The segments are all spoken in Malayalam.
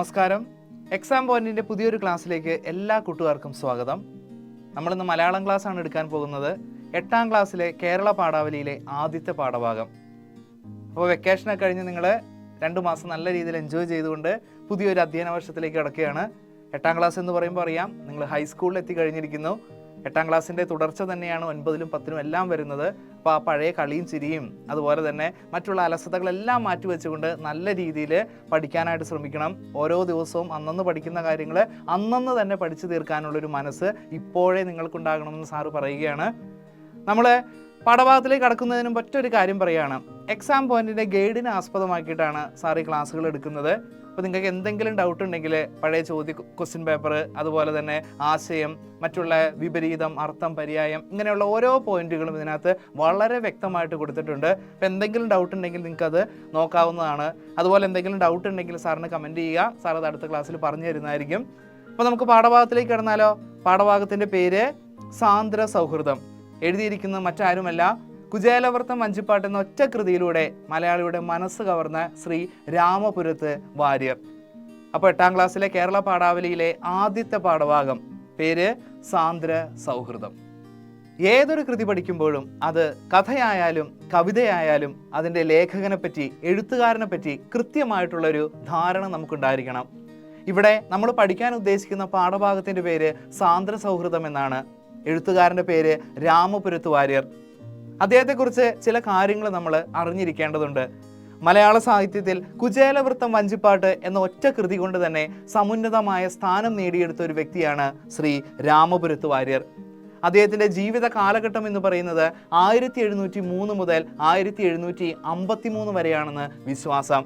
നമസ്കാരം. എക്സാം പോയിന്റിൻ്റെ പുതിയൊരു ക്ലാസ്സിലേക്ക് എല്ലാ കൂട്ടുകാർക്കും സ്വാഗതം. നമ്മളിന്ന് മലയാളം ക്ലാസ്സാണ് എടുക്കാൻ പോകുന്നത്. 8ാം ക്ലാസ്സിലെ കേരള പാഠാവലിയിലെ ആദ്യത്തെ പാഠഭാഗം. അപ്പോൾ വെക്കേഷനൊക്കെ കഴിഞ്ഞ് നിങ്ങൾ 2 മാസം നല്ല രീതിയിൽ എൻജോയ് ചെയ്തുകൊണ്ട് പുതിയൊരു അധ്യയന വർഷത്തിലേക്ക് കിടക്കുകയാണ്. 8ാം ക്ലാസ് എന്ന് പറയുമ്പോൾ അറിയാം, നിങ്ങൾ ഹൈസ്കൂളിൽ എത്തിക്കഴിഞ്ഞിരിക്കുന്നു. 8ാം ക്ലാസ്സിൻ്റെ തുടർച്ച തന്നെയാണ് 9ലും 10ലും എല്ലാം വരുന്നത്. അപ്പോൾ ആ പഴയ കളിയും ചിരിയും അതുപോലെ തന്നെ മറ്റുള്ള അലസതകളെല്ലാം മാറ്റിവെച്ചുകൊണ്ട് നല്ല രീതിയിൽ പഠിക്കാനായിട്ട് ശ്രമിക്കണം. ഓരോ ദിവസവും അന്നന്ന് പഠിക്കുന്ന കാര്യങ്ങൾ അന്നന്ന് തന്നെ പഠിച്ചു തീർക്കാനുള്ളൊരു മനസ്സ് ഇപ്പോഴേ നിങ്ങൾക്കുണ്ടാകണമെന്ന് സാറ് പറയുകയാണ്. നമ്മൾ പാഠഭാഗത്തിലേക്ക് കടക്കുന്നതിന് മറ്റൊരു കാര്യം പറയുകയാണ്. എക്സാം പോയിന്റിൻ്റെ ഗൈഡിനെ ആസ്പദമാക്കിയിട്ടാണ് സാർ ഈ ക്ലാസ്സുകൾ എടുക്കുന്നത്. അപ്പോൾ നിങ്ങൾക്ക് എന്തെങ്കിലും ഡൗട്ട് ഉണ്ടെങ്കിൽ പഴയ ക്വസ്റ്റ്യൻ പേപ്പർ, അതുപോലെ തന്നെ ആശയം, മറ്റുള്ള വിപരീതം, അർത്ഥം, പര്യായം, ഇങ്ങനെയുള്ള ഓരോ പോയിന്റുകളും ഇതിനകത്ത് വളരെ വ്യക്തമായിട്ട് കൊടുത്തിട്ടുണ്ട്. അപ്പോൾ എന്തെങ്കിലും ഡൗട്ട് ഉണ്ടെങ്കിൽ നിങ്ങൾക്കത് നോക്കാവുന്നതാണ്. അതുപോലെ എന്തെങ്കിലും ഡൗട്ട് ഉണ്ടെങ്കിൽ സാറിന് കമൻറ്റ് ചെയ്യുക. സാർ അത് അടുത്ത ക്ലാസ്സിൽ പറഞ്ഞു തരുന്നതായിരിക്കും. അപ്പോൾ നമുക്ക് പാഠഭാഗത്തിലേക്ക് കിടന്നാലോ? പാഠഭാഗത്തിൻ്റെ പേര് സാന്ദ്ര സൗഹൃദം. എഴുതിയിരിക്കുന്നത് മറ്റാരുമല്ല, കുചേലവൃത്തം വഞ്ചിപ്പാട്ട് എന്ന ഒറ്റ കൃതിയിലൂടെ മലയാളിയുടെ മനസ്സ് കവർന്ന ശ്രീ രാമപുരത്ത് വാര്യർ. അപ്പോൾ 8ാം ക്ലാസ്സിലെ കേരള പാഠാവലിയിലെ ആദ്യത്തെ പാഠഭാഗം, പേര് സാന്ദ്ര സൗഹൃദം. ഏതൊരു കൃതി പഠിക്കുമ്പോഴും അത് കഥയായാലും കവിതയായാലും അതിൻ്റെ ലേഖകനെ പറ്റി, എഴുത്തുകാരനെ പറ്റി കൃത്യമായിട്ടുള്ളൊരു ധാരണ നമുക്കുണ്ടായിരിക്കണം. ഇവിടെ നമ്മൾ പഠിക്കാൻ ഉദ്ദേശിക്കുന്ന പാഠഭാഗത്തിൻ്റെ പേര് സാന്ദ്ര സൗഹൃദം എന്നാണ്. എഴുത്തുകാരൻ്റെ പേര് രാമപുരത്ത് വാര്യർ. അദ്ദേഹത്തെക്കുറിച്ച് ചില കാര്യങ്ങൾ നമ്മൾ അറിഞ്ഞിരിക്കേണ്ടതുണ്ട്. മലയാള സാഹിത്യത്തിൽ കുചേലവൃത്തം വഞ്ചിപ്പാട്ട് എന്ന ഒറ്റ കൃതി കൊണ്ട് തന്നെ സമുന്നതമായ സ്ഥാനം നേടിയെടുത്ത ഒരു വ്യക്തിയാണ് ശ്രീ രാമപുരത്ത് വാര്യർ. അദ്ദേഹത്തിൻ്റെ ജീവിത കാലഘട്ടം എന്ന് പറയുന്നത് 1703 മുതൽ 1753 വരെയാണെന്ന് വിശ്വാസം.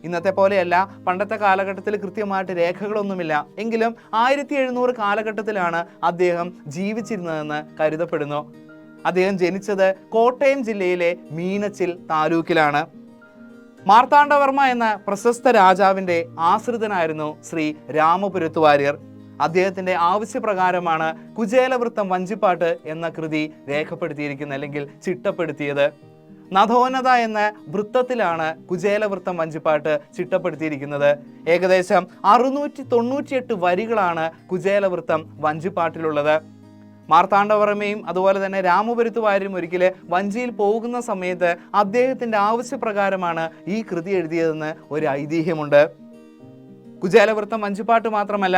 ഇന്നത്തെ പോലെയല്ല, പണ്ടത്തെ കാലഘട്ടത്തിൽ കൃത്യമായിട്ട് രേഖകളൊന്നുമില്ല. എങ്കിലും 1700 കാലഘട്ടത്തിലാണ് അദ്ദേഹം ജീവിച്ചിരുന്നതെന്ന് കരുതപ്പെടുന്നു. അദ്ദേഹം ജനിച്ചത് കോട്ടയം ജില്ലയിലെ മീനച്ചിൽ താലൂക്കിലാണ്. മാർത്താണ്ഡവർമ്മ എന്ന പ്രശസ്ത രാജാവിൻ്റെ ആശ്രിതനായിരുന്നു ശ്രീ രാമപുരത്ത് വാര്യർ. അദ്ദേഹത്തിൻ്റെ ആവശ്യപ്രകാരമാണ് കുചേലവൃത്തം വഞ്ചിപ്പാട്ട് എന്ന കൃതി രേഖപ്പെടുത്തിയിരിക്കുന്നത്, അല്ലെങ്കിൽ ചിട്ടപ്പെടുത്തിയത്. നഥോന്നത എന്ന വൃത്തത്തിലാണ് കുചേലവൃത്തം വഞ്ചിപ്പാട്ട് ചിട്ടപ്പെടുത്തിയിരിക്കുന്നത്. ഏകദേശം 698 വരികളാണ് കുചേലവൃത്തം വഞ്ചിപ്പാട്ടിലുള്ളത്. മാർത്താണ്ഡവർമ്മയും അതുപോലെ തന്നെ രാമപുരത്ത് വാര്യരും ഒരിക്കൽ വഞ്ചിയിൽ പോകുന്ന സമയത്ത് അദ്ദേഹത്തിൻ്റെ ആവശ്യപ്രകാരമാണ് ഈ കൃതി എഴുതിയതെന്ന് ഒരു ഐതിഹ്യമുണ്ട്. കുചേലവൃത്തം വഞ്ചിപ്പാട്ട് മാത്രമല്ല,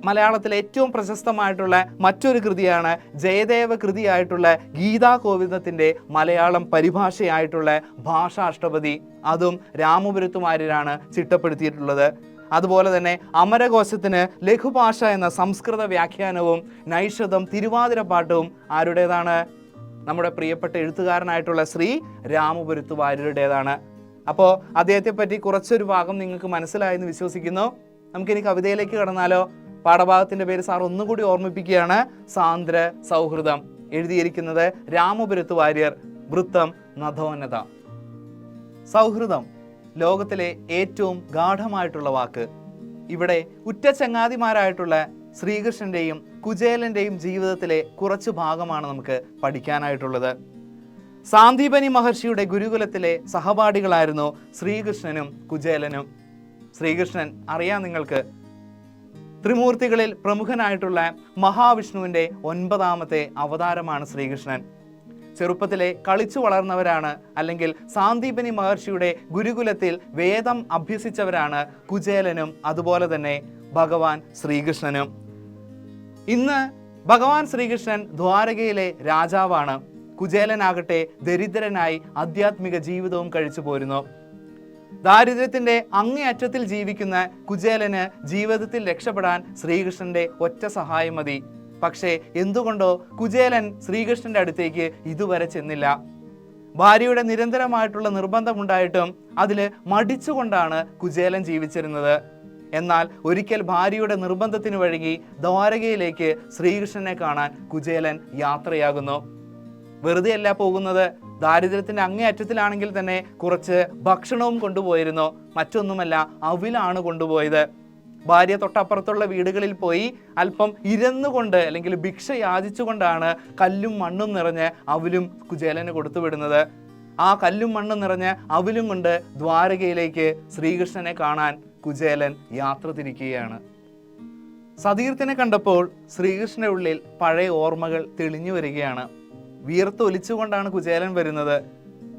മലയാളത്തിലെ ഏറ്റവും പ്രശസ്തമായിട്ടുള്ള മറ്റൊരു കൃതിയാണ് ജയദേവ കൃതിയായിട്ടുള്ള ഗീതാകോവിന്ദത്തിൻ്റെ മലയാളം പരിഭാഷയായിട്ടുള്ള ഭാഷാഷ്ടപതി. അതും രാമപുരത്ത് വാര്യരാണ് ചിട്ടപ്പെടുത്തിയിട്ടുള്ളത്. അതുപോലെ തന്നെ അമരകോശത്തിന് ലഘുഭാഷ എന്ന സംസ്കൃത വ്യാഖ്യാനവും നൈഷധം തിരുവാതിരപ്പാട്ടും ആരുടേതാണ്? നമ്മുടെ പ്രിയപ്പെട്ട എഴുത്തുകാരനായിട്ടുള്ള ശ്രീ രാമപുരത്ത് വാര്യരുടേതാണ്. അപ്പോൾ അദ്ദേഹത്തെ പറ്റി കുറച്ചൊരു ഭാഗം നിങ്ങൾക്ക് മനസ്സിലായെന്ന് വിശ്വസിക്കുന്നു. നമുക്കിനി കവിതയിലേക്ക് കടന്നാലോ? പാഠഭാഗത്തിൻ്റെ പേര് സാർ ഒന്നുകൂടി ഓർമ്മിപ്പിക്കുകയാണ്, സാന്ദ്ര സൗഹൃദം. എഴുതിയിരിക്കുന്നത് രാമപുരത്ത് വാര്യർ. വൃത്തം നഥോന്നത. സൗഹൃദം ലോകത്തിലെ ഏറ്റവും ഗാഢമായിട്ടുള്ള വാക്ക്. ഇവിടെ ഉറ്റ ചങ്ങാതിമാരായിട്ടുള്ള ശ്രീകൃഷ്ണൻ്റെയും കുചേലൻ്റെയും ജീവിതത്തിലെ കുറച്ച് ഭാഗമാണ് നമുക്ക് പഠിക്കാനായിട്ടുള്ളത്. സാന്ദീപനി മഹർഷിയുടെ ഗുരുകുലത്തിലെ സഹപാഠികളായിരുന്നു ശ്രീകൃഷ്ണനും കുചേലനും. ശ്രീകൃഷ്ണൻ അറിയാം നിങ്ങൾക്ക്, ത്രിമൂർത്തികളിൽ പ്രമുഖനായിട്ടുള്ള മഹാവിഷ്ണുവിൻ്റെ 9ാമത്തെ അവതാരമാണ് ശ്രീകൃഷ്ണൻ. ചെറുപ്പത്തിലെ കളിച്ചു വളർന്നവരാണ്, അല്ലെങ്കിൽ സാന്ദീപനി മഹർഷിയുടെ ഗുരുകുലത്തിൽ വേദം അഭ്യസിച്ചവരാണ് കുചേലനും അതുപോലെ തന്നെ ഭഗവാൻ ശ്രീകൃഷ്ണനും. ഇന്ന് ഭഗവാൻ ശ്രീകൃഷ്ണൻ ദ്വാരകയിലെ രാജാവാണ്. കുചേലനാകട്ടെ ദരിദ്രനായി ആധ്യാത്മിക ജീവിതവും കഴിച്ചു പോരുന്നു. ദാരിദ്ര്യത്തിൻ്റെ അങ്ങേയറ്റത്തിൽ ജീവിക്കുന്ന കുചേലന് ജീവിതത്തിൽ രക്ഷപ്പെടാൻ ശ്രീകൃഷ്ണന്റെ ഒറ്റ സഹായം മതി. പക്ഷേ എന്തുകൊണ്ടോ കുചേലൻ ശ്രീകൃഷ്ണന്റെ അടുത്തേക്ക് ഇതുവരെ ചെന്നില്ല. ഭാര്യയുടെ നിരന്തരമായിട്ടുള്ള നിർബന്ധമുണ്ടായിട്ടും അതിൽ മടിച്ചുകൊണ്ടാണ് കുചേലൻ ജീവിച്ചിരുന്നത്. എന്നാൽ ഒരിക്കൽ ഭാര്യയുടെ നിർബന്ധത്തിന് വഴങ്ങി ദ്വാരകയിലേക്ക് ശ്രീകൃഷ്ണനെ കാണാൻ കുചേലൻ യാത്രയാകുന്നു. വെറുതെയല്ല പോകുന്നത്, ദാരിദ്ര്യത്തിൻ്റെ അങ്ങേയറ്റത്തിലാണെങ്കിൽ തന്നെ കുറച്ച് ഭക്ഷണവും കൊണ്ടുപോയിരുന്നു. മറ്റൊന്നുമല്ല, അവിലാണ് കൊണ്ടുപോയത്. ഭാര്യ തൊട്ടപ്പുറത്തുള്ള വീടുകളിൽ പോയി അല്പം ഇരുന്നുകൊണ്ട്, അല്ലെങ്കിൽ ഭിക്ഷ യാചിച്ചുകൊണ്ടാണ് കല്ലും മണ്ണും നിറഞ്ഞ് അവിലും കുചേലന് കൊടുത്തുവിടുന്നത്. ആ കല്ലും മണ്ണും നിറഞ്ഞ അവിലും കൊണ്ട് ദ്വാരകയിലേക്ക് ശ്രീകൃഷ്ണനെ കാണാൻ കുചേലൻ യാത്ര തിരിക്കുകയാണ്. സതീർത്ഥനെ കണ്ടപ്പോൾ ശ്രീകൃഷ്ണന്റെ ഉള്ളിൽ പഴയ ഓർമ്മകൾ തെളിഞ്ഞു വരികയാണ്. വിയർത്തൊലിച്ചുകൊണ്ടാണ് കുചേലൻ വരുന്നത്.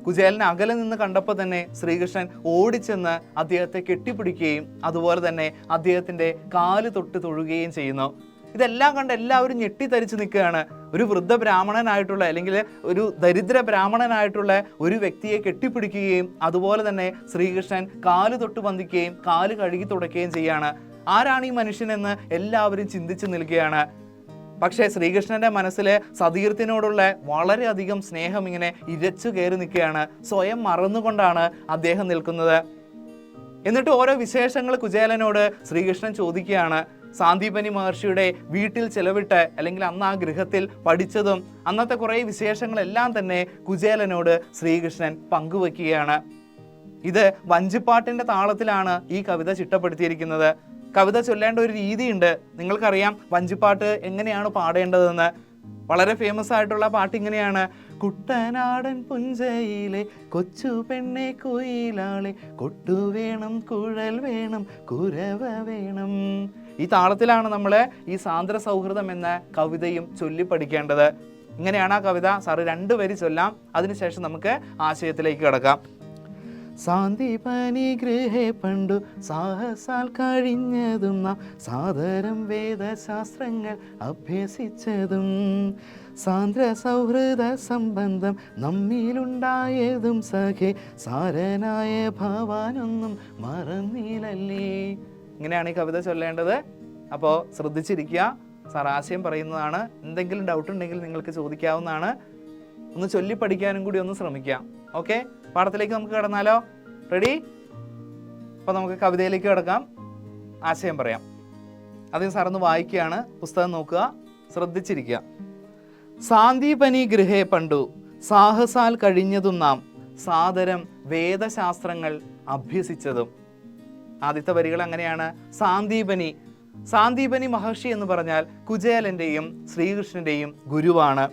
കുചേലനെ അകലെ നിന്ന് കണ്ടപ്പോൾ തന്നെ ശ്രീകൃഷ്ണൻ ഓടിച്ചെന്ന് അദ്ദേഹത്തെ കെട്ടിപ്പിടിക്കുകയും അതുപോലെ തന്നെ അദ്ദേഹത്തിന്റെ കാല് തൊട്ട് തൊഴുകയും ചെയ്യുന്നു. ഇതെല്ലാം കണ്ട് എല്ലാവരും ഞെട്ടിത്തരിച്ച് നിൽക്കുകയാണ്. ഒരു വൃദ്ധ ബ്രാഹ്മണനായിട്ടുള്ള അല്ലെങ്കിൽ ഒരു ദരിദ്ര ബ്രാഹ്മണനായിട്ടുള്ള ഒരു വ്യക്തിയെ കെട്ടിപ്പിടിക്കുകയും അതുപോലെ തന്നെ ശ്രീകൃഷ്ണൻ കാല് തൊട്ട് വന്ദിക്കുകയും കാല് കഴുകി തുടയ്ക്കുകയും ചെയ്യാണ്. ആരാണ് ഈ മനുഷ്യനെന്ന് എല്ലാവരും ചിന്തിച്ച് നിൽക്കുകയാണ്. പക്ഷേ ശ്രീകൃഷ്ണന്റെ മനസ്സിലെ സതീർത്ഥനോടുള്ള വളരെയധികം സ്നേഹം ഇങ്ങനെ ഇരച്ചു കയറി നിൽക്കുകയാണ്. സ്വയം മറന്നുകൊണ്ടാണ് അദ്ദേഹം നിൽക്കുന്നത്. എന്നിട്ട് ഓരോ വിശേഷങ്ങൾ കുചേലനോട് ശ്രീകൃഷ്ണൻ ചോദിക്കുകയാണ്. സാന്ദീപനി മഹർഷിയുടെ വീട്ടിൽ ചെലവിട്ട് അല്ലെങ്കിൽ അന്ന് ആ ഗൃഹത്തിൽ പഠിച്ചതും അന്നത്തെ കുറേ വിശേഷങ്ങളെല്ലാം തന്നെ കുചേലനോട് ശ്രീകൃഷ്ണൻ പങ്കുവെക്കുകയാണ്. ഇത് വഞ്ചിപ്പാട്ടിന്റെ താളത്തിലാണ് ഈ കവിത ചിട്ടപ്പെടുത്തിയിരിക്കുന്നത്. കവിത ചൊല്ലേണ്ട ഒരു രീതിയുണ്ട്. നിങ്ങൾക്കറിയാം വഞ്ചിപ്പാട്ട് എങ്ങനെയാണ് പാടേണ്ടതെന്ന്. വളരെ ഫേമസ് ആയിട്ടുള്ള പാട്ട് ഇങ്ങനെയാണ്: കുട്ടനാടൻ പുഞ്ചയിലെ കൊച്ചു പെണ്ണെ കുയിലാളെ, കൊട്ടു വേണം കുഴൽ വേണം കുരവ വേണം. ഈ താളത്തിലാണ് നമ്മൾ ഈ സാന്ദ്ര സൗഹൃദം എന്ന കവിതയും ചൊല്ലി പഠിക്കേണ്ടത്. ഇങ്ങനെയാണ് ആ കവിത. സാറ് 2 വരി ചൊല്ലാം, അതിനുശേഷം നമുക്ക് ആശയത്തിലേക്ക് കിടക്കാം. സാന്ദീപനി ഗൃഹേ പണ്ടു സാഹസാൽ കഴിഞ്ഞതും നാം സാദരം വേദശാസ്ത്രങ്ങൾ അഭ്യസിച്ചതും സാന്ദ്ര സൗഹൃദ സംബന്ധം നമ്മിലുണ്ടായതും സഖേ സാരനായ ഭവാനൊന്നും മറന്നില്ലല്ലേ. ഇങ്ങനെയാണ് ഈ കവിത ചൊല്ലേണ്ടത്. അപ്പോൾ ശ്രദ്ധിച്ചിരിക്കുക. സാർ ആശയം പറയുന്നതാണ്. എന്തെങ്കിലും ഡൗട്ട് ഉണ്ടെങ്കിൽ നിങ്ങൾക്ക് ചോദിക്കാവുന്നതാണ്. ഒന്ന് ചൊല്ലി പഠിക്കാനും കൂടി ഒന്ന് ശ്രമിക്കാം. ഓക്കെ, പാഠത്തിലേക്ക് നമുക്ക് കടന്നാലോ? റെഡി? അപ്പോൾ നമുക്ക് കവിതയിലേക്ക് കിടക്കാം. ആശയം പറയാം. ആദ്യം സാറൊന്ന് വായിക്കുകയാണ്. പുസ്തകം നോക്കുക, ശ്രദ്ധിച്ചിരിക്കുക. സാന്ദീപനി ഗൃഹേ പണ്ടു സാഹസാൽ കഴിഞ്ഞതും നാം സാദരം വേദശാസ്ത്രങ്ങൾ അഭ്യസിച്ചതും. ആദ്യത്തെ വരികൾ അങ്ങനെയാണ്. സാന്ദീപനി. സാന്ദീപനി മഹർഷി എന്ന് പറഞ്ഞാൽ കുചേലന്റെയും ശ്രീകൃഷ്ണന്റെയും ഗുരുവാണ്.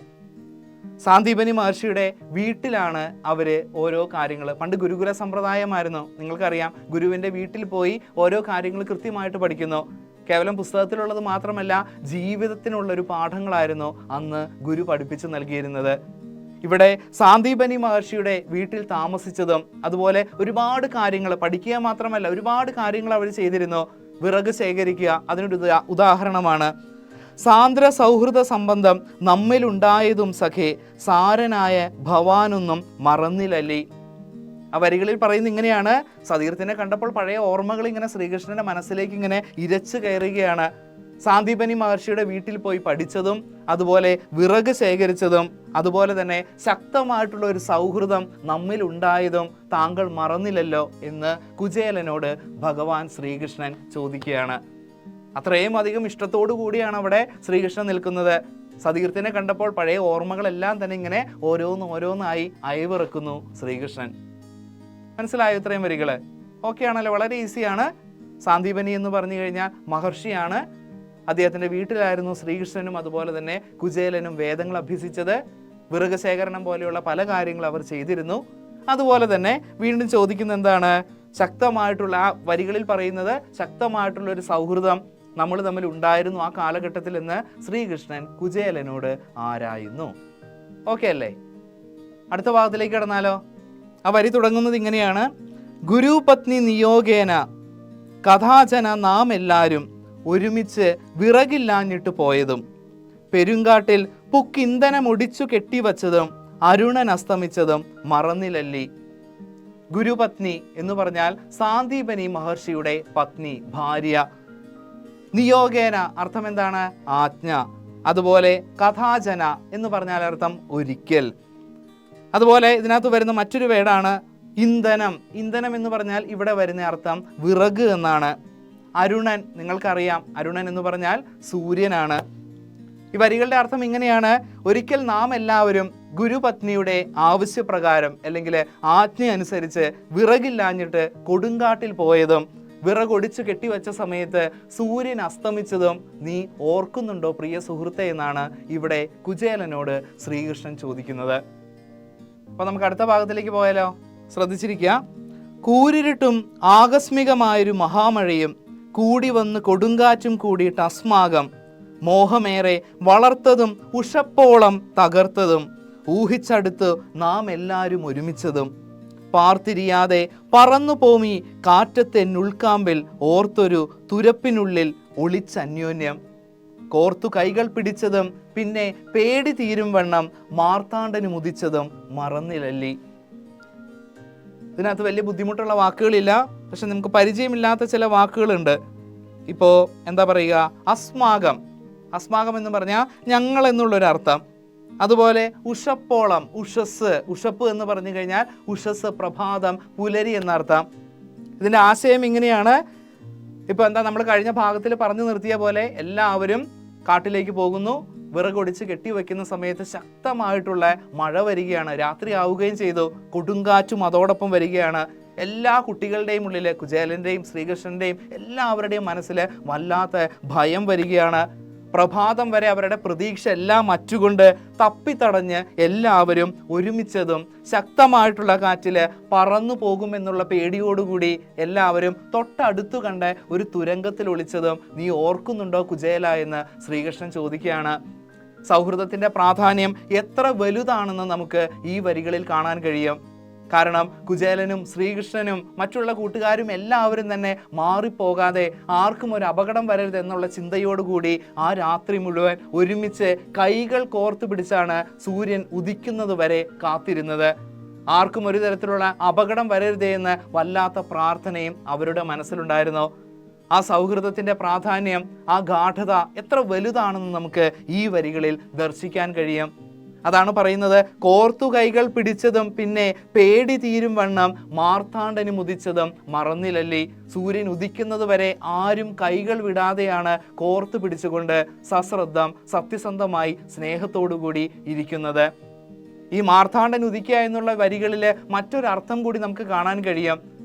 സാന്ദീപനി മഹർഷിയുടെ വീട്ടിലാണ് അവര് ഓരോ കാര്യങ്ങൾ, പണ്ട് ഗുരുകുല സമ്പ്രദായമായിരുന്നു, നിങ്ങൾക്കറിയാം. ഗുരുവിന്റെ വീട്ടിൽ പോയി ഓരോ കാര്യങ്ങൾ കൃത്യമായിട്ട് പഠിക്കുന്നു. കേവലം പുസ്തകത്തിലുള്ളത് മാത്രമല്ല, ജീവിതത്തിനുള്ളൊരു പാഠങ്ങളായിരുന്നു അന്ന് ഗുരു പഠിപ്പിച്ചു നൽകിയിരുന്നത്. ഇവിടെ സാന്ദീപനി മഹർഷിയുടെ വീട്ടിൽ താമസിച്ചതും അതുപോലെ ഒരുപാട് കാര്യങ്ങൾ പഠിക്കുക മാത്രമല്ല, ഒരുപാട് കാര്യങ്ങൾ അവർ ചെയ്തിരുന്നു. വിറക് ശേഖരിക്കുക അതിനൊരു ഉദാഹരണമാണ്. സാന്ദ്ര സൗഹൃദ സംബന്ധം നമ്മിലുണ്ടായതും സഖേ സാരനായ ഭവാനൊന്നും മറന്നില്ലല്ലേ. ആ വരികളിൽ പറയുന്നത് ഇങ്ങനെയാണ്: സതീർത്ഥനെ കണ്ടപ്പോൾ പഴയ ഓർമ്മകൾ ഇങ്ങനെ ശ്രീകൃഷ്ണന്റെ മനസ്സിലേക്ക് ഇങ്ങനെ ഇരച്ചു കയറുകയാണ്. സാന്ദീപനി മഹർഷിയുടെ വീട്ടിൽ പോയി പഠിച്ചതും അതുപോലെ വിറക് ശേഖരിച്ചതും അതുപോലെ തന്നെ ശക്തമായിട്ടുള്ള ഒരു സൗഹൃദം നമ്മിൽ ഉണ്ടായതും താങ്കൾ മറന്നില്ലല്ലോ എന്ന് കുചേലനോട് ഭഗവാൻ ശ്രീകൃഷ്ണൻ ചോദിക്കുകയാണ്. അത്രയും അധികം ഇഷ്ടത്തോടു കൂടിയാണ് അവിടെ ശ്രീകൃഷ്ണൻ നിൽക്കുന്നത്. സതീർത്ഥനെ കണ്ടപ്പോൾ പഴയ ഓർമ്മകളെല്ലാം തന്നെ ഇങ്ങനെ ഓരോന്നായി അയവിറക്കുന്നു ശ്രീകൃഷ്ണൻ. മനസ്സിലായോ ഇത്രയും വരികള്? ഓക്കെ ആണല്ലോ, വളരെ ഈസിയാണ്. സാന്ദീപനി എന്ന് പറഞ്ഞു കഴിഞ്ഞാൽ മഹർഷിയാണ്. അദ്ദേഹത്തിന്റെ വീട്ടിലായിരുന്നു ശ്രീകൃഷ്ണനും അതുപോലെ തന്നെ കുചേലനും വേദങ്ങൾ അഭ്യസിച്ചത്. വിറക് ശേഖരണം പോലെയുള്ള പല കാര്യങ്ങൾ അവർ ചെയ്തിരുന്നു. അതുപോലെ തന്നെ വീണ്ടും ചോദിക്കുന്ന എന്താണ്? ശക്തമായിട്ടുള്ള ആ വരികളിൽ പറയുന്നത് ശക്തമായിട്ടുള്ള ഒരു സൗഹൃദം നമ്മൾ തമ്മിൽ ഉണ്ടായിരുന്നു ആ കാലഘട്ടത്തിൽ എന്ന് ശ്രീകൃഷ്ണൻ കുചേലനോട് ആരായുന്നു. ഓക്കെ അല്ലേ? അടുത്ത ഭാഗത്തിലേക്ക് കടന്നാലോ? ആ വരി തുടങ്ങുന്നത് ഇങ്ങനെയാണ്: ഗുരുപത്നി നിയോഗേന കഥാചന നാം എല്ലാവരും ഒരുമിച്ച് വിറകില്ലാഞ്ഞിട്ട് പോയതും പെരുങ്കാട്ടിൽ പുക്കിന്ധനമൊടിച്ചു കെട്ടിവച്ചതും അരുണൻ അസ്തമിച്ചതും മറന്നില്ലല്ലേ. ഗുരുപത്നി എന്ന് പറഞ്ഞാൽ സാന്ദീപനി മഹർഷിയുടെ പത്നി, ഭാര്യ. നിയോഗേന അർത്ഥം എന്താണ്? ആജ്ഞ. അതുപോലെ കഥാചന എന്ന് പറഞ്ഞാൽ അർത്ഥം ഒരിക്കൽ. അതുപോലെ ഇതിനകത്ത് വരുന്ന മറ്റൊരു വേർഡാണ് ഇന്ധനം. ഇന്ധനം എന്ന് പറഞ്ഞാൽ ഇവിടെ വരുന്ന അർത്ഥം വിറക് എന്നാണ്. അരുണൻ, നിങ്ങൾക്കറിയാം, അരുണൻ എന്ന് പറഞ്ഞാൽ സൂര്യനാണ്. ഈ വരികളുടെ അർത്ഥം ഇങ്ങനെയാണ്: ഒരിക്കൽ നാം എല്ലാവരും ഗുരുപത്നിയുടെ ആവശ്യപ്രകാരം അല്ലെങ്കിൽ ആജ്ഞ അനുസരിച്ച് വിറകില്ലാഞ്ഞിട്ട് കൊടുങ്കാട്ടിൽ പോയതും വിറകൊടിച്ചു കെട്ടിവെച്ച സമയത്ത് സൂര്യൻ അസ്തമിച്ചതും നീ ഓർക്കുന്നുണ്ടോ പ്രിയ സുഹൃത്തെ എന്നാണ് ഇവിടെ കുചേലനോട് ശ്രീകൃഷ്ണൻ ചോദിക്കുന്നത്. അപ്പോൾ നമുക്ക് അടുത്ത ഭാഗത്തിലേക്ക് പോയാലോ? ശ്രദ്ധിച്ചിരിക്കുക. കൂരിരുട്ടും ആകസ്മികമായൊരു മഹാമഴയും കൂടി വന്ന് കൊടുങ്കാറ്റും കൂടിയിട്ട് അസ്മാകം മോഹമേറെ വളർത്തതും ഉഷപ്പോളം തകർത്തതും ഊഹിച്ചടുത്ത് നാം എല്ലാവരും ഒരുമിച്ചതും പാർത്തിരിയാതെ പറന്നു പോമി കാറ്റത്തെ ഉൾക്കാമ്പിൽ ഓർത്തൊരു തുരപ്പിനുള്ളിൽ ഒളിച്ചന്യോന്യം കോർത്തു കൈകൾ പിടിച്ചതും പിന്നെ പേടി തീരും വണ്ണം മാർത്താണ്ഡന് മുതിച്ചതും മറന്നിലല്ലി. ഇതിനകത്ത് വലിയ ബുദ്ധിമുട്ടുള്ള വാക്കുകളില്ല, പക്ഷെ നമുക്ക് പരിചയമില്ലാത്ത ചില വാക്കുകളുണ്ട്. ഇപ്പോൾ എന്താ പറയുക, അസ്മാകം. അസ്മാകം എന്ന് പറഞ്ഞാൽ ഞങ്ങൾ എന്നുള്ളൊരർത്ഥം. അതുപോലെ ഉഷപ്പോളം, ഉഷസ്, ഉഷപ്പ് എന്ന് പറഞ്ഞു കഴിഞ്ഞാൽ ഉഷസ്, പ്രഭാതം, പുലരി എന്നർത്ഥം. ഇതിൻ്റെ ആശയം ഇങ്ങനെയാണ്. ഇപ്പോൾ എന്താ നമ്മൾ കഴിഞ്ഞ ഭാഗത്തിൽ പറഞ്ഞു നിർത്തിയ പോലെ എല്ലാവരും കാട്ടിലേക്ക് പോകുന്നു. വിറകൊടിച്ച് കെട്ടിവെക്കുന്ന സമയത്ത് ശക്തമായിട്ടുള്ള മഴ വരികയാണ്. രാത്രി ആവുകയും ചെയ്തു. കൊടുങ്കാറ്റും അതോടൊപ്പം വരികയാണ്. എല്ലാ കുട്ടികളുടെയും ഉള്ളിൽ, കുചേലൻ്റെയും ശ്രീകൃഷ്ണൻ്റെയും എല്ലാവരുടെയും മനസ്സിൽ വല്ലാത്ത ഭയം വരികയാണ്. പ്രഭാതം വരെ അവരുടെ പ്രതീക്ഷ എല്ലാം അറ്റുകൊണ്ട് തപ്പിത്തടഞ്ഞ് എല്ലാവരും ഒരുമിച്ചതും ശക്തമായിട്ടുള്ള കാറ്റിൽ പറന്നു പോകുമെന്നുള്ള പേടിയോടുകൂടി എല്ലാവരും തൊട്ടടുത്തു കണ്ട ഒരു തുരങ്കത്തിൽ ഒളിച്ചതും നീ ഓർക്കുന്നുണ്ടോ കുചേല എന്ന് ശ്രീകൃഷ്ണൻ ചോദിക്കുകയാണ്. സൗഹൃദത്തിൻ്റെ പ്രാധാന്യം എത്ര വലുതാണെന്ന് നമുക്ക് ഈ വരികളിൽ കാണാൻ കഴിയും. കാരണം കുചേലനും ശ്രീകൃഷ്ണനും മറ്റുള്ള കൂട്ടുകാരും എല്ലാവരും തന്നെ മാറിപ്പോകാതെ ആർക്കും ഒരു അപകടം വരരുത് എന്നുള്ള ചിന്തയോടുകൂടി ആ രാത്രി മുഴുവൻ ഒരുമിച്ച് കൈകൾ കോർത്തു പിടിച്ചാണ് സൂര്യൻ ഉദിക്കുന്നത് വരെ കാത്തിരുന്നത്. ആർക്കും ഒരു തരത്തിലുള്ള അപകടം വരരുതേ എന്ന് വല്ലാത്ത പ്രാർത്ഥനയും അവരുടെ മനസ്സിലുണ്ടായിരുന്നു. ആ സൗഹൃദത്തിൻ്റെ പ്രാധാന്യം, ആ ഗാഠത എത്ര വലുതാണെന്ന് നമുക്ക് ഈ വരികളിൽ ദർശിക്കാൻ കഴിയും. അതാണ് പറയുന്നത്, കോർത്തു കൈകൾ പിടിച്ചതും പിന്നെ പേടി തീരും വണ്ണം മാർത്താണ്ഡന് മുതിച്ചതും മറന്നിലല്ലി. സൂര്യൻ ഉദിക്കുന്നത് വരെ ആരും കൈകൾ വിടാതെയാണ് കോർത്തു പിടിച്ചുകൊണ്ട് സശ്രദ്ധം, സത്യസന്ധമായി സ്നേഹത്തോടുകൂടി ഇരിക്കുന്നത്. ഈ മാർത്താണ്ഡൻ ഉദിക്കുക എന്നുള്ള വരികളിൽ മറ്റൊരർത്ഥം കൂടി നമുക്ക് കാണാൻ കഴിയും.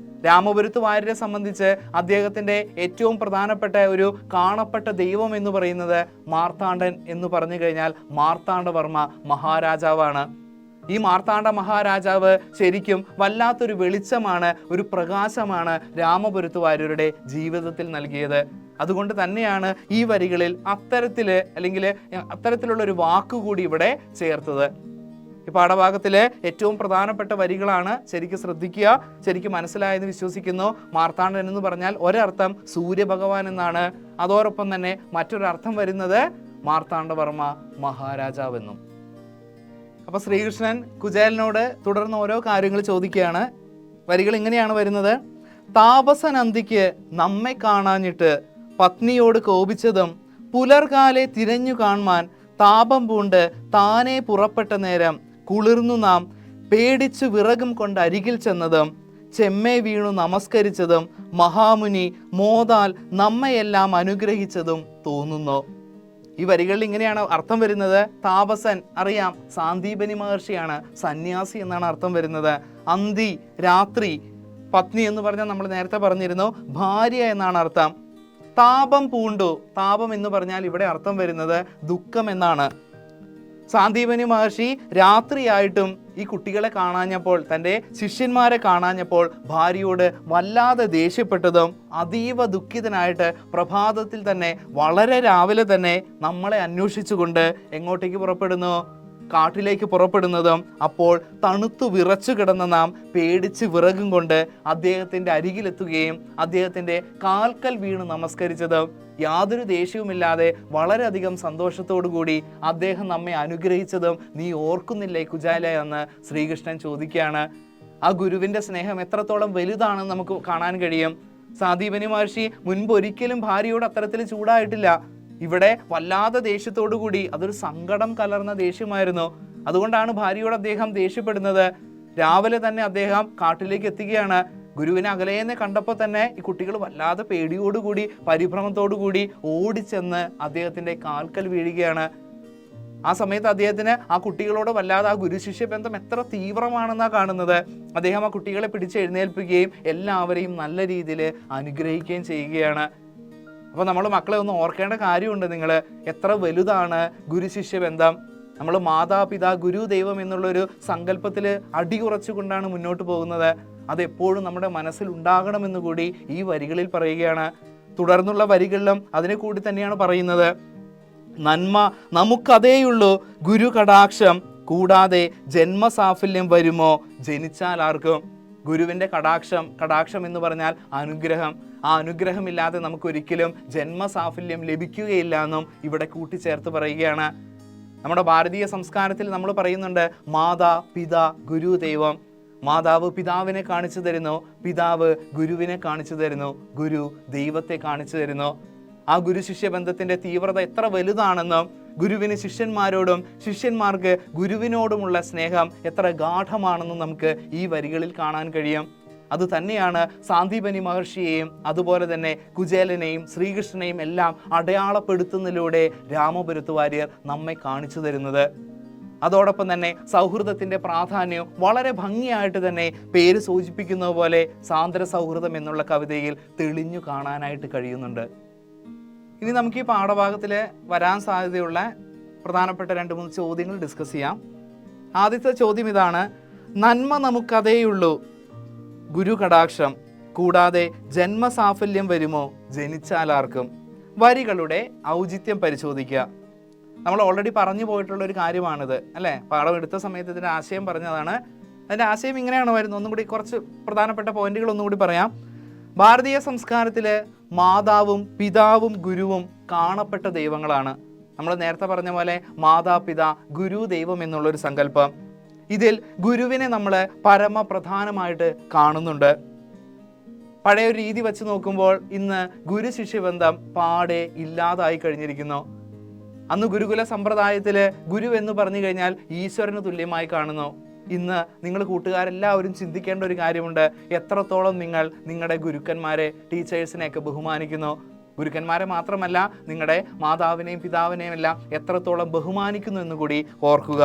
രാമപുരത്ത് വാര്യരെ സംബന്ധിച്ച് അദ്ദേഹത്തിൻ്റെ ഏറ്റവും പ്രധാനപ്പെട്ട ഒരു കാണപ്പെട്ട ദൈവം എന്ന് പറയുന്നത് മാർത്താണ്ഡൻ എന്ന് പറഞ്ഞു കഴിഞ്ഞാൽ മാർത്താണ്ഡവർമ്മ മഹാരാജാവാണ്. ഈ മാർത്താണ്ഡ മഹാരാജാവ് ശരിക്കും വല്ലാത്തൊരു വെളിച്ചമാണ്, ഒരു പ്രകാശമാണ് രാമപുരത്ത് വാര്യരുടെ ജീവിതത്തിൽ നൽകിയത്. അതുകൊണ്ട് തന്നെയാണ് ഈ വരികളിൽ അത്തരത്തിലുള്ള ഒരു വാക്കുകൂടി ഇവിടെ ചേർത്തത്. ഈ പാഠഭാഗത്തിലെ ഏറ്റവും പ്രധാനപ്പെട്ട വരികളാണ്. ശരിക്കും ശ്രദ്ധിക്കുക, ശരിക്കും മനസ്സിലായെന്ന് വിശ്വസിക്കുന്നു. മാർത്താണ്ഡൻ എന്ന് പറഞ്ഞാൽ ഒരർത്ഥം സൂര്യഭഗവാൻ എന്നാണ്. അതോടൊപ്പം തന്നെ മറ്റൊരർത്ഥം വരുന്നത് മാർത്താണ്ഡവർമ്മ മഹാരാജാവെന്നും. അപ്പൊ ശ്രീകൃഷ്ണൻ കുചേലനോട് തുടർന്ന് ഓരോ കാര്യങ്ങൾ ചോദിക്കുകയാണ്. വരികൾ ഇങ്ങനെയാണ് വരുന്നത്. താപസനന്ദിക്ക് നമ്മെ കാണാഞ്ഞിട്ട് പത്നിയോട് കോപിച്ചതും പുലർകാലെ തിരഞ്ഞു കാണുവാൻ താപം പൂണ്ട് താനേ പുറപ്പെട്ട നേരം കുളിർന്നു നാം പേടിച്ചു വിറകും കൊണ്ട് അരികിൽ ചെന്നതും ചെമ്മേ വീണു നമസ്കരിച്ചതും മഹാമുനി മോദാൽ നമ്മയെല്ലാം അനുഗ്രഹിച്ചതും തോന്നുന്നു. ഈ വരികളിൽ ഇങ്ങനെയാണ് അർത്ഥം വരുന്നത്. താപസൻ അറിയാം, സാന്ദീപനി മഹർഷിയാണ്, സന്യാസി എന്നാണ് അർത്ഥം വരുന്നത്. അന്തി രാത്രി, പത്നി എന്ന് പറഞ്ഞാൽ നമ്മൾ നേരത്തെ പറഞ്ഞിരുന്നു ഭാര്യ എന്നാണ് അർത്ഥം. താപം പൂണ്ടു, താപം എന്ന് പറഞ്ഞാൽ ഇവിടെ അർത്ഥം വരുന്നത് ദുഃഖം എന്നാണ്. സാന്ദീപനി മഹർഷി രാത്രിയായിട്ടും ഈ കുട്ടികളെ കാണാഞ്ഞപ്പോൾ, തൻ്റെ ശിഷ്യന്മാരെ കാണാഞ്ഞപ്പോൾ ഭാര്യയോട് വല്ലാതെ ദേഷ്യപ്പെട്ടതും അതീവ ദുഃഖിതനായിട്ട് പ്രഭാതത്തിൽ തന്നെ വളരെ രാവിലെ തന്നെ നമ്മളെ അന്വേഷിച്ചുകൊണ്ട് എങ്ങോട്ടേക്ക് പുറപ്പെടുന്നു? കാട്ടിലേക്ക് പുറപ്പെടുന്നതും അപ്പോൾ തണുത്തു വിറച്ചു കിടന്ന നാം പേടിച്ച് വിറകും കൊണ്ട് അദ്ദേഹത്തിൻ്റെ അരികിലെത്തുകയും അദ്ദേഹത്തിൻ്റെ കാൽക്കൽ വീണ് നമസ്കരിച്ചതും യാതൊരു ദേഷ്യവുമില്ലാതെ വളരെയധികം സന്തോഷത്തോടു കൂടി അദ്ദേഹം നമ്മെ അനുഗ്രഹിച്ചതും നീ ഓർക്കുന്നില്ലേ കുചേല എന്ന് ശ്രീകൃഷ്ണൻ ചോദിക്കുകയാണ്. ആ ഗുരുവിൻ്റെ സ്നേഹം എത്രത്തോളം വലുതാണെന്ന് നമുക്ക് കാണാൻ കഴിയും. സാന്ദീപനി മഹർഷി മുൻപ് ഒരിക്കലും ഭാര്യയോട് അത്തരത്തിൽ ചൂടായിട്ടില്ല. ഇവിടെ വല്ലാതെ ദേഷ്യത്തോടു കൂടി, അതൊരു സങ്കടം കലർന്ന ദേഷ്യമായിരുന്നു. അതുകൊണ്ടാണ് ഭാര്യയോട് അദ്ദേഹം ദേഷ്യപ്പെടുന്നത്. രാവിലെ തന്നെ അദ്ദേഹം കാട്ടിലേക്ക് എത്തുകയാണ്. ഗുരുവിനെ അകലേന്ന് കണ്ടപ്പോൾ തന്നെ ഈ കുട്ടികൾ വല്ലാതെ പേടിയോടുകൂടി പരിഭ്രമത്തോടുകൂടി ഓടിച്ചെന്ന് അദ്ദേഹത്തിൻ്റെ കാൽക്കൽ വീഴുകയാണ്. ആ സമയത്ത് അദ്ദേഹത്തിന് ആ കുട്ടികളോട് വല്ലാതെ ആ ഗുരുശിഷ്യ ബന്ധം എത്ര തീവ്രമാണെന്നാണ് കാണുന്നത്. അദ്ദേഹം ആ കുട്ടികളെ പിടിച്ച് എഴുന്നേൽപ്പിക്കുകയും എല്ലാവരെയും നല്ല രീതിയിൽ അനുഗ്രഹിക്കുകയും ചെയ്യുകയാണ്. അപ്പോൾ നമ്മൾ മക്കളെ ഒന്ന് ഓർക്കേണ്ട കാര്യമുണ്ട്. നിങ്ങൾ എത്ര വലുതാണ് ഗുരുശിഷ്യ ബന്ധം. നമ്മൾ മാതാപിതാ ഗുരു ദൈവം എന്നുള്ളൊരു സങ്കല്പത്തിൽ അടിയുറച്ചുകൊണ്ടാണ് മുന്നോട്ട് പോകുന്നത്. അതെപ്പോഴും നമ്മുടെ മനസ്സിൽ ഉണ്ടാകണമെന്ന് കൂടി ഈ വരികളിൽ പറയുകയാണ്. തുടർന്നുള്ള വരികളിലും അതിനെ കൂടി തന്നെയാണ് പറയുന്നത്. നന്മ നമുക്കതേയുള്ളൂ, ഗുരു കടാക്ഷം കൂടാതെ ജന്മസാഫല്യം വരുമോ ജനിച്ചാൽ ആർക്കും. ഗുരുവിൻ്റെ കടാക്ഷം എന്ന് പറഞ്ഞാൽ അനുഗ്രഹം. ആ അനുഗ്രഹമില്ലാതെ നമുക്കൊരിക്കലും ജന്മസാഫല്യം ലഭിക്കുകയില്ല എന്നും ഇവിടെ കൂട്ടിച്ചേർത്ത് പറയുകയാണ്. നമ്മുടെ ഭാരതീയ സംസ്കാരത്തിൽ നമ്മൾ പറയുന്നുണ്ട് മാതാ പിതാ ഗുരു ദൈവം. മാതാവ് പിതാവിനെ കാണിച്ചു തരുന്നു, പിതാവ് ഗുരുവിനെ കാണിച്ചു തരുന്നു, ഗുരു ദൈവത്തെ കാണിച്ചു തരുന്നു. ആ ഗുരു ശിഷ്യ ബന്ധത്തിന്റെ തീവ്രത എത്ര വലുതാണെന്നും ഗുരുവിന് ശിഷ്യന്മാരോടും ശിഷ്യന്മാർക്ക് ഗുരുവിനോടുമുള്ള സ്നേഹം എത്ര ഗാഠമാണെന്നും നമുക്ക് ഈ വരികളിൽ കാണാൻ കഴിയും. അതുതന്നെയാണ് സാന്ദീപനി മഹർഷിയെയും അതുപോലെ തന്നെ കുചേലനെയും ശ്രീകൃഷ്ണനെയും എല്ലാം അടയാളപ്പെടുത്തുന്നതിലൂടെ രാമപുരത്ത് വാര്യർ നമ്മെ കാണിച്ചു തരുന്നത്. അതോടൊപ്പം തന്നെ സൗഹൃദത്തിൻ്റെ പ്രാധാന്യം വളരെ ഭംഗിയായിട്ട് തന്നെ പേര് സൂചിപ്പിക്കുന്നത് പോലെ സാന്ദ്ര സൗഹൃദം എന്നുള്ള കവിതയിൽ തെളിഞ്ഞു കാണാനായിട്ട് കഴിയുന്നുണ്ട്. ഇനി നമുക്ക് ഈ പാഠഭാഗത്തിൽ വരാൻ സാധ്യതയുള്ള പ്രധാനപ്പെട്ട 2-3 ചോദ്യങ്ങൾ ഡിസ്കസ് ചെയ്യാം. ആദ്യത്തെ ചോദ്യം ഇതാണ്: നന്മ നമുക്കതേയുള്ളൂ, ഗുരു കടാക്ഷം കൂടാതെ ജന്മസാഫല്യം വരുമോ ജനിച്ചാലാർക്കും. വരികളുടെ ഔചിത്യം പരിശോധിക്കുക. നമ്മൾ ഓൾറെഡി പറഞ്ഞു പോയിട്ടുള്ള ഒരു കാര്യമാണിത്, അല്ലേ? പാഠം എടുത്ത സമയത്ത് ഇതിൻ്റെ ആശയം പറഞ്ഞതാണ്. അതിൻ്റെ ആശയം ഇങ്ങനെയാണ് വരുന്നത്. ഒന്നും കൂടി കുറച്ച് പ്രധാനപ്പെട്ട പോയിന്റുകൾ ഒന്നും കൂടി പറയാം. ഭാരതീയ സംസ്കാരത്തിൽ മാതാവും പിതാവും ഗുരുവും കാണപ്പെട്ട ദൈവങ്ങളാണ്. നമ്മൾ നേരത്തെ പറഞ്ഞ പോലെ മാതാപിതാ ഗുരു ദൈവം എന്നുള്ളൊരു സങ്കല്പം. ഇതിൽ ഗുരുവിനെ നമ്മൾ പരമപ്രധാനമായിട്ട് കാണുന്നുണ്ട്. പഴയ ഒരു രീതി വെച്ച് നോക്കുമ്പോൾ ഇന്ന് ഗുരു ശിഷ്യബന്ധം പാടെ ഇല്ലാതായി കഴിഞ്ഞിരിക്കുന്നു. അന്ന് ഗുരുകുല സമ്പ്രദായത്തിൽ ഗുരു എന്ന് പറഞ്ഞു കഴിഞ്ഞാൽ ഈശ്വരന് തുല്യമായി കാണുന്നു. ഇന്ന് നിങ്ങൾ കൂട്ടുകാരെല്ലാവരും ചിന്തിക്കേണ്ട ഒരു കാര്യമുണ്ട്: എത്രത്തോളം നിങ്ങൾ നിങ്ങളുടെ ഗുരുക്കന്മാരെ, ടീച്ചേഴ്സിനെയൊക്കെ ബഹുമാനിക്കുന്നു. ഗുരുക്കന്മാരെ മാത്രമല്ല, നിങ്ങളുടെ മാതാവിനെയും പിതാവിനെയും എല്ലാം എത്രത്തോളം ബഹുമാനിക്കുന്നു എന്ന് കൂടി ഓർക്കുക.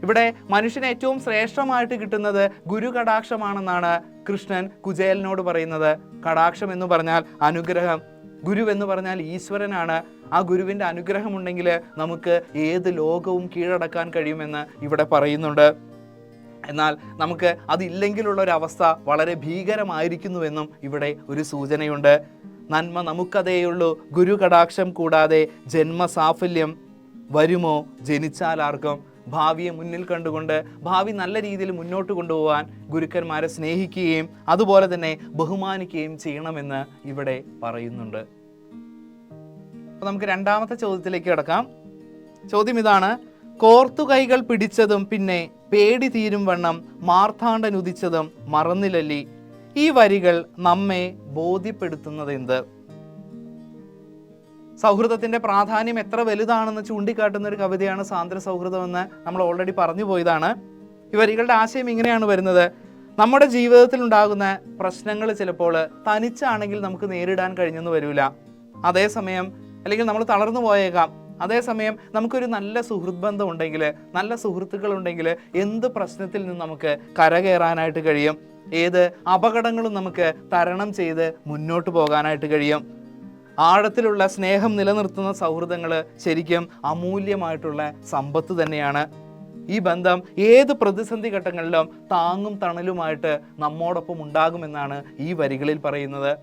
ഇവിടെ മനുഷ്യന് ഏറ്റവും ശ്രേഷ്ഠമായിട്ട് കിട്ടുന്നത് ഗുരു കടാക്ഷമാണെന്നാണ് കൃഷ്ണൻ കുചേലനോട് പറയുന്നത്. കടാക്ഷം എന്ന് പറഞ്ഞാൽ അനുഗ്രഹം, ഗുരു എന്ന് പറഞ്ഞാൽ ഈശ്വരനാണ്. ആ ഗുരുവിൻ്റെ അനുഗ്രഹം ഉണ്ടെങ്കിൽ നമുക്ക് ഏത് ലോകവും കീഴടക്കാൻ കഴിയുമെന്ന് ഇവിടെ പറയുന്നുണ്ട്. എന്നാൽ നമുക്ക് അതില്ലെങ്കിലുള്ളൊരവസ്ഥ വളരെ ഭീകരമായിരിക്കുന്നുവെന്നും ഇവിടെ ഒരു സൂചനയുണ്ട്. നന്മ നമുക്കതേയുള്ളൂ, ഗുരു കടാക്ഷം കൂടാതെ ജന്മസാഫല്യം വരുമോ ജനിച്ചാലാർക്കും. ഭാവിയെ മുന്നിൽ കണ്ടുകൊണ്ട് ഭാവി നല്ല രീതിയിൽ മുന്നോട്ട് കൊണ്ടുപോകാൻ ഗുരുക്കന്മാരെ സ്നേഹിക്കുകയും അതുപോലെ തന്നെ ബഹുമാനിക്കുകയും ചെയ്യണമെന്ന് ഇവിടെ പറയുന്നുണ്ട്. അപ്പോൾ നമുക്ക് രണ്ടാമത്തെ ചോദ്യത്തിലേക്ക് കിടക്കാം. ചോദ്യം ഇതാണ്: കോർത്തു കൈകൾ പിടിച്ചതും പിന്നെ പേടി തീരും വണ്ണം മാർത്താണ്ഡനുദിച്ചതും മറന്നില്ലല്ലി. ഈ വരികൾ നമ്മെ ബോധ്യപ്പെടുത്തുന്നത് എന്ത്? സൗഹൃദത്തിന്റെ പ്രാധാന്യം എത്ര വലുതാണെന്ന് ചൂണ്ടിക്കാട്ടുന്ന ഒരു കവിതയാണ് സാന്ദ്ര സൗഹൃദം എന്ന് നമ്മൾ ഓൾറെഡി പറഞ്ഞു പോയതാണ്. ഈ വരികളുടെ ആശയം ഇങ്ങനെയാണ് വരുന്നത്: നമ്മുടെ ജീവിതത്തിൽ ഉണ്ടാകുന്ന പ്രശ്നങ്ങൾ ചിലപ്പോൾ തനിച്ചാണെങ്കിൽ നമുക്ക് നേരിടാൻ കഴിഞ്ഞെന്ന് വരില്ല. അതേസമയം അല്ലെങ്കിൽ നമ്മൾ തളർന്നു പോയേക്കാം. അതേസമയം നമുക്കൊരു നല്ല സുഹൃത്ത് ബന്ധം ഉണ്ടെങ്കിൽ, നല്ല സുഹൃത്തുക്കൾ ഉണ്ടെങ്കിൽ എന്ത് പ്രശ്നത്തിൽ നിന്ന് നമുക്ക് കരകയറാനായിട്ട് കഴിയും. ഏത് അപകടങ്ങളും നമുക്ക് തരണം ചെയ്ത് മുന്നോട്ട് പോകാനായിട്ട് കഴിയും. ആഴത്തിലുള്ള സ്നേഹം നിലനിർത്തുന്ന സൗഹൃദങ്ങൾ ശരിക്കും അമൂല്യമായിട്ടുള്ള സമ്പത്ത് തന്നെയാണ്. ഈ ബന്ധം ഏത് പ്രതിസന്ധി ഘട്ടങ്ങളിലും താങ്ങും തണലുമായിട്ട് നമ്മോടൊപ്പം ഉണ്ടാകുമെന്നാണ് ഈ വരികളിൽ പറയുന്നത്.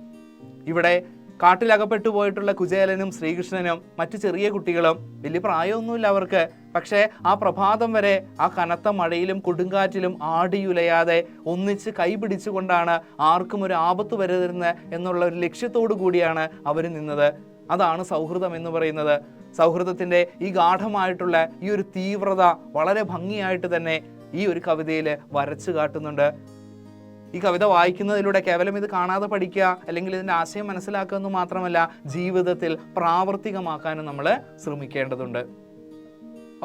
ഇവിടെ കാട്ടിലകപ്പെട്ടു പോയിട്ടുള്ള കുചേലനും ശ്രീകൃഷ്ണനും മറ്റു ചെറിയ കുട്ടികളും, വലിയ പ്രായമൊന്നുമില്ല അവർക്ക്, പക്ഷേ ആ പ്രഭാതം വരെ ആ കനത്ത മഴയിലും കൊടുങ്കാറ്റിലും ആടിയുലയാതെ ഒന്നിച്ച് കൈപിടിച്ചുകൊണ്ടാണ് ആർക്കും ഒരു ആപത്ത് വരരുതെന്ന് എന്നുള്ള ഒരു ലക്ഷ്യത്തോടു കൂടിയാണ് അവർ നിന്നത്. അതാണ് സൗഹൃദം എന്ന് പറയുന്നത്. സൗഹൃദത്തിൻ്റെ ഈ ഗാഠമായിട്ടുള്ള ഈ ഒരു തീവ്രത വളരെ ഭംഗിയായിട്ട് തന്നെ ഈ ഒരു കവിതയിൽ വരച്ചു കാട്ടുന്നുണ്ട്. ഈ കവിത വായിക്കുന്നതിലൂടെ കേവലം ഇത് കാണാതെ പഠിക്കുക അല്ലെങ്കിൽ ഇതിൻ്റെ ആശയം മനസ്സിലാക്കുക എന്ന് മാത്രമല്ല, ജീവിതത്തിൽ പ്രാവർത്തികമാക്കാനും നമ്മൾ ശ്രമിക്കേണ്ടതുണ്ട്.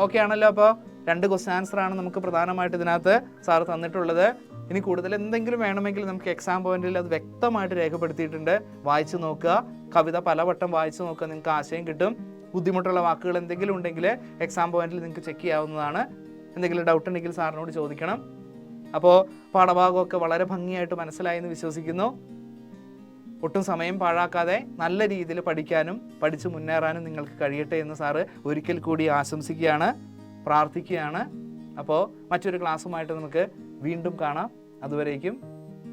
ഓക്കെ ആണല്ലോ? അപ്പോൾ 2 ക്വസ്റ്റ്യൻ ആൻസറാണ് നമുക്ക് പ്രധാനമായിട്ട് ഇതിനകത്ത് സാറ് തന്നിട്ടുള്ളത്. ഇനി കൂടുതൽ എന്തെങ്കിലും വേണമെങ്കിൽ നമുക്ക് എക്സാം പോയിന്റിൽ അത് വ്യക്തമായിട്ട് രേഖപ്പെടുത്തിയിട്ടുണ്ട്. വായിച്ചു നോക്കുക, കവിത പലവട്ടം വായിച്ചു നോക്കുക, നിങ്ങൾക്ക് ആശയം കിട്ടും. ബുദ്ധിമുട്ടുള്ള വാക്കുകൾ എന്തെങ്കിലും ഉണ്ടെങ്കിൽ എക്സാം പോയിന്റിൽ നിങ്ങൾക്ക് ചെക്ക് ചെയ്യാവുന്നതാണ്. എന്തെങ്കിലും ഡൗട്ട് ഉണ്ടെങ്കിൽ സാറിനോട് ചോദിക്കണം. അപ്പോൾ പാഠഭാഗമൊക്കെ വളരെ ഭംഗിയായിട്ട് മനസ്സിലായി എന്ന് വിശ്വസിക്കുന്നു. ഒട്ടും സമയം പാഴാക്കാതെ നല്ല രീതിയിൽ പഠിക്കാനും പഠിച്ചു മുന്നേറാനും നിങ്ങൾക്ക് കഴിയട്ടെ എന്ന് സാറ് ഒരിക്കൽ കൂടി ആശംസിക്കുകയാണ്, പ്രാർത്ഥിക്കുകയാണ്. അപ്പോൾ മറ്റൊരു ക്ലാസ്സുമായിട്ട് നമുക്ക് വീണ്ടും കാണാം. അതുവരേക്കും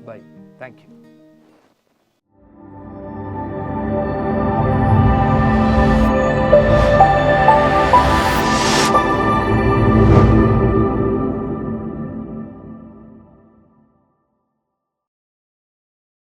ബൈ. Thank you.